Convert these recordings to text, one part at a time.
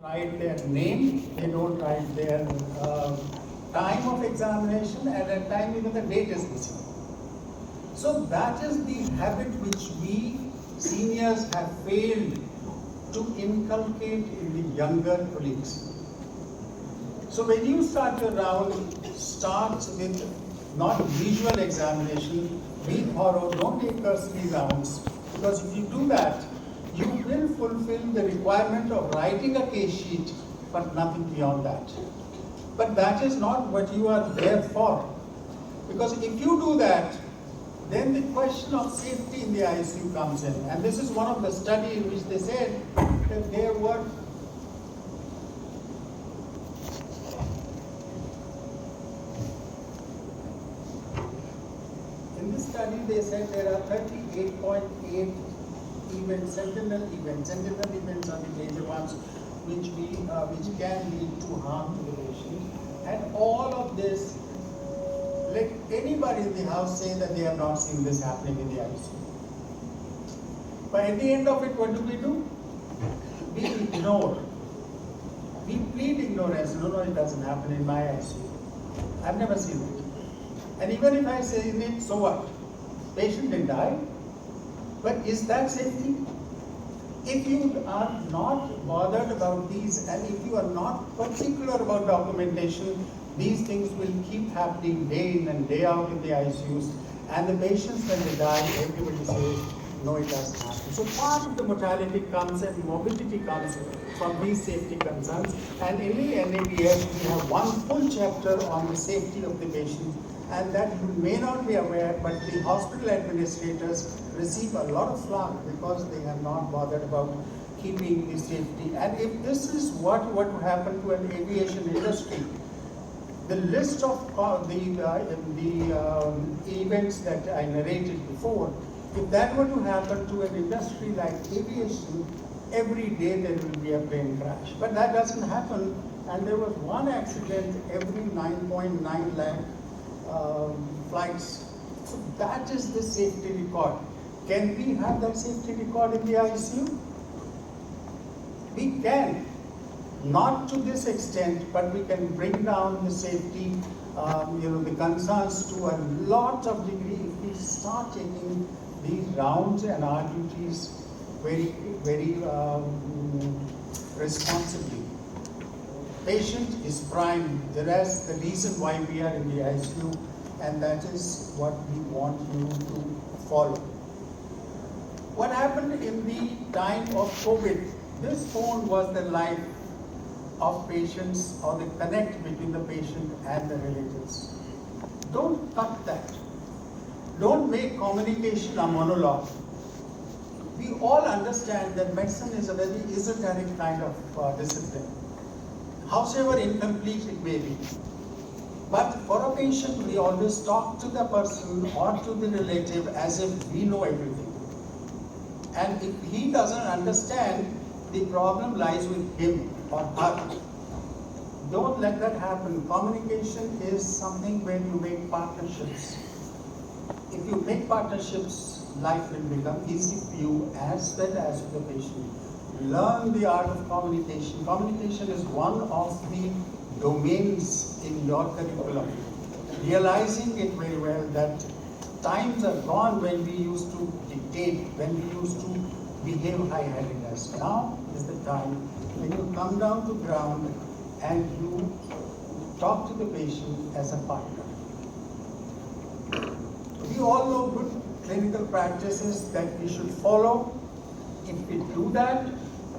write their name, they don't write their time of examination, and at time even the date is missing. So that is the habit which we seniors have failed to inculcate in the younger colleagues. So when you start your round, start with not visual examination, be thorough, don't take cursory rounds, because if you do that, you will fulfill the requirement of writing a case sheet, but nothing beyond that. But that is not what you are there for. Because if you do that, then the question of safety in the ICU comes in. And this is one of the studies in which they said that there were in this study they said there are 38.8 events, sentinel events. Sentinel events are the major ones which can lead to harm to the patient. And all of this, let anybody in the house say that they have not seen this happening in the ICU. But at the end of it, what do? We ignore. We plead ignorance. No, it doesn't happen in my ICU. I've never seen it. And even if I say it, so what? Patient didn't die. But is that safety? If you are not bothered about these, and if you are not particular about documentation, these things will keep happening day in and day out in the ICUs. And the patients, when they die, everybody says, no, it doesn't happen. So part of the mortality comes and morbidity comes from these safety concerns. And in the NABS, we have one full chapter on the safety of the patient. And that you may not be aware, but the hospital administrators receive a lot of flack because they have not bothered about keeping the safety. And if this is what would happen to an aviation industry, the list of events that I narrated before, if that were to happen to an industry like aviation, every day there will be a plane crash. But that doesn't happen, and there was one accident every 9.9 lakh flights. So that is the safety record. Can we have that safety record in the ICU? We can. Not to this extent, but we can bring down the safety, the concerns to a lot of degree if we start taking these rounds and RUTs very, very responsibly. Patient is prime. That's the reason why we are in the ICU, and that is what we want you to follow. What happened in the time of COVID? This phone was the life of patients, or the connect between the patient and the relatives. Don't cut that. Don't make communication a monologue. We all understand that medicine is a very esoteric kind of discipline, howsoever incomplete it may be. But for a patient, we always talk to the person or to the relative as if we know everything. And if he doesn't understand, the problem lies with him or her. Don't let that happen. Communication is something where you make partnerships. If you make partnerships, life will become easy for you as well as for the patient. Learn the art of communication. Communication is one of the domains in your curriculum. Realizing it very well that times are gone when we used to dictate, when we used to behave high-handedness. Now is the time when you come down to ground and you talk to the patient as a partner. We all know good clinical practices that we should follow. If we do that,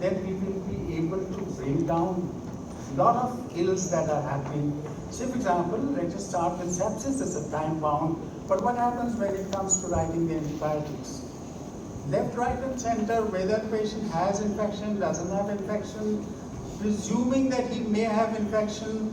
then we will be able to bring down a lot of ills that are happening. So, for example, let us start with sepsis. It's a time bound. But what happens when it comes to writing the antibiotics? Left, right, and center, whether the patient has infection, doesn't have infection, presuming that he may have infection,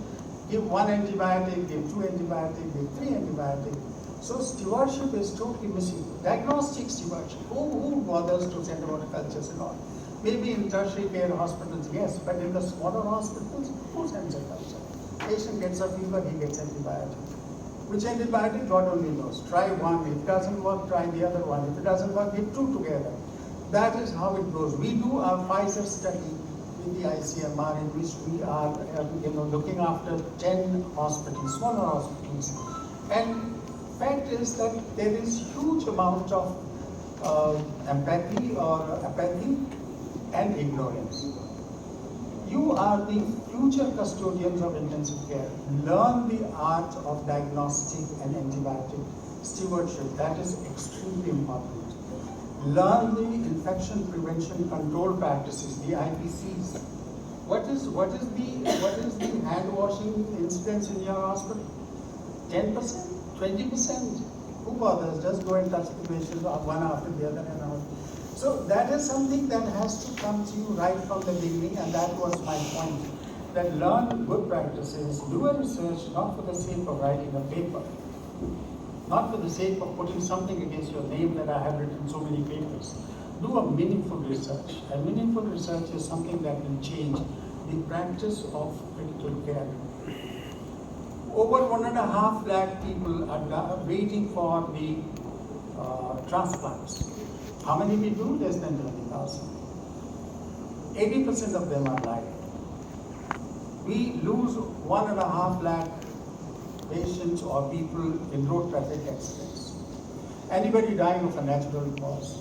give one antibiotic, give two antibiotics, give three antibiotics. So stewardship is totally missing. Diagnostic stewardship. Who bothers to send about cultures and all? Maybe in tertiary care hospitals, yes, but in the smaller hospitals, who sends a culture? Patient gets a fever, he gets antibiotic. Which antibiotic, God only knows. Try one. If it doesn't work, try the other one. If it doesn't work, give two together. That is how it goes. We do our Pfizer study with the ICMR in which we are looking after 10 hospitals, smaller hospitals. And fact is that there is huge amount of apathy and ignorance. You are the future custodians of intensive care. Learn the art of diagnostic and antibiotic stewardship. That is extremely important. Learn the infection prevention control practices, the IPCs. What is the hand washing incidence in your hospital? 10%, 20%. Who bothers? Just go and touch the patient one after the other and all. So that is something that has to come to you right from the beginning, and that was my point. That learn good practices, do a research not for the sake of writing a paper, not for the sake of putting something against your name that I have written so many papers. Do a meaningful research. And meaningful research is something that will change the practice of critical care. Over 1.5 lakh people are waiting for the transplants. How many we do? Less than 20,000. 80% of them are lying. We lose 1.5 lakh patients or people in road traffic accidents. Anybody dying of a natural cause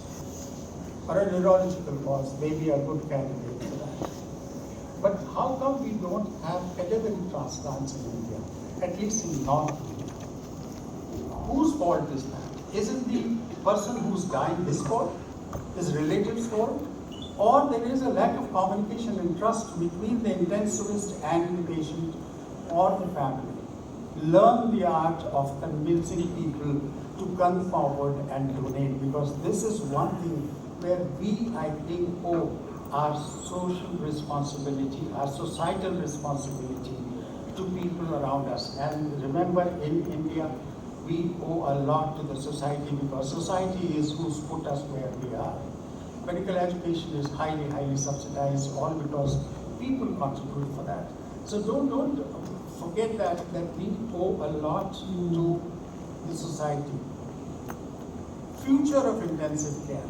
or a neurological cause may be a good candidate for that. But how come we don't have cadaveric transplants in India, at least in North India? Whose fault is that? Isn't the person who's dying his fault? His relatives' fault? Or there is a lack of communication and trust between the intensivist and the patient or the family. Learn the art of convincing people to come forward and donate, because this is one thing where we, I think, owe our social responsibility, our societal responsibility to people around us. And remember, in India, we owe a lot to the society, because society is who's put us where we are. Medical education is highly, highly subsidized, all because people contribute for that. So don't forget that we owe a lot to the society. Future of intensive care.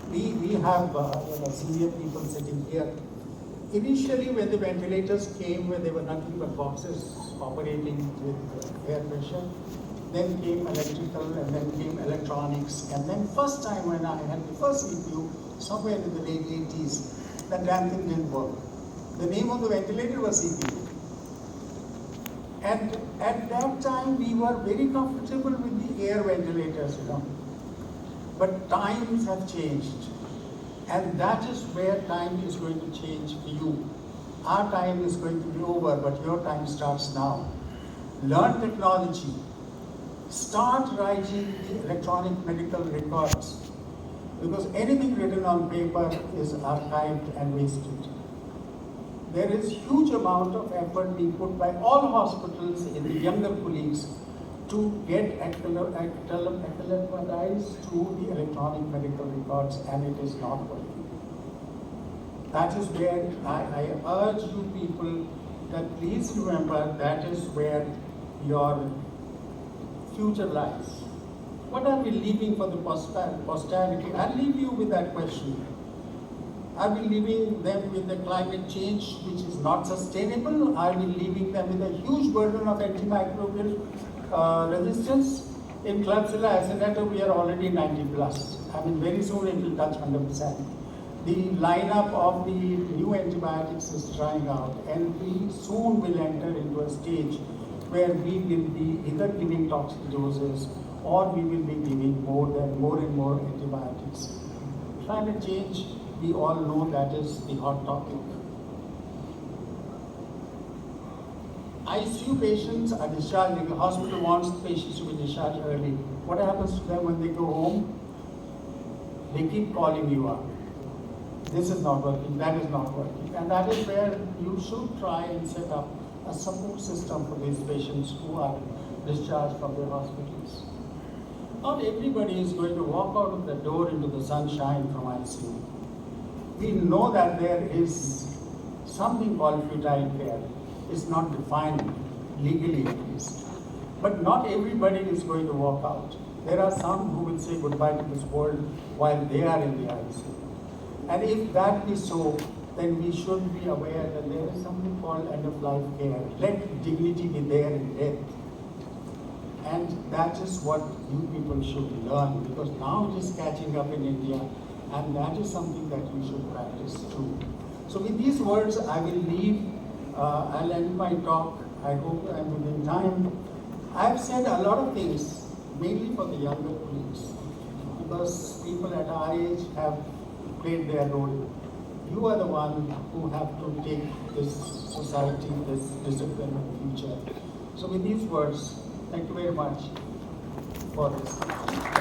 We have senior people sitting here. Initially, when the ventilators came, when they were nothing but boxes operating with air pressure, then came electrical, and then came electronics, and then first time when I had the first EPU, somewhere in the late 80s, that damn thing didn't work. The name of the ventilator was EPU. And at that time, we were very comfortable with the air ventilators, But times have changed. And that is where time is going to change for you. Our time is going to be over, but your time starts now. Learn technology. Start writing the electronic medical records, because anything written on paper is archived and wasted. There is huge amount of effort being put by all hospitals in the younger colleagues to get acclimatized to the electronic medical records, and it is not working. That is where I urge you people that please remember that is where your future lies. What are we leaving for the posterity? I'll leave you with that question. Are we leaving them with the climate change which is not sustainable? Are we leaving them with a huge burden of antimicrobial resistance? In Klebsiella acetato, we are already 90 plus. Very soon it will touch 100%. The lineup of the new antibiotics is trying out, and we soon will enter into a stage where we will be either giving toxic doses or we will be giving more and more antibiotics. Climate change, we all know that is the hot topic. ICU patients are discharged. The hospital wants the patients to be discharged early. What happens to them when they go home? They keep calling you up. This is not working, that is not working. And that is where you should try and set up a support system for these patients who are discharged from their hospitals. Not everybody is going to walk out of the door into the sunshine from ICU. We know that there is something called futile care. It's not defined legally at least. But not everybody is going to walk out. There are some who will say goodbye to this world while they are in the ICU. And if that be so, then we should be aware that there is something called end-of-life care. Let dignity be there in death. And that is what you people should learn, because now it is catching up in India, and that is something that you should practice too. So with these words, I will leave. I'll end my talk. I hope I'm within time. I've said a lot of things, mainly for the younger colleagues, because people at our age have played their role. You are the one who have to take this society, this discipline in the future. So with these words, thank you very much for this.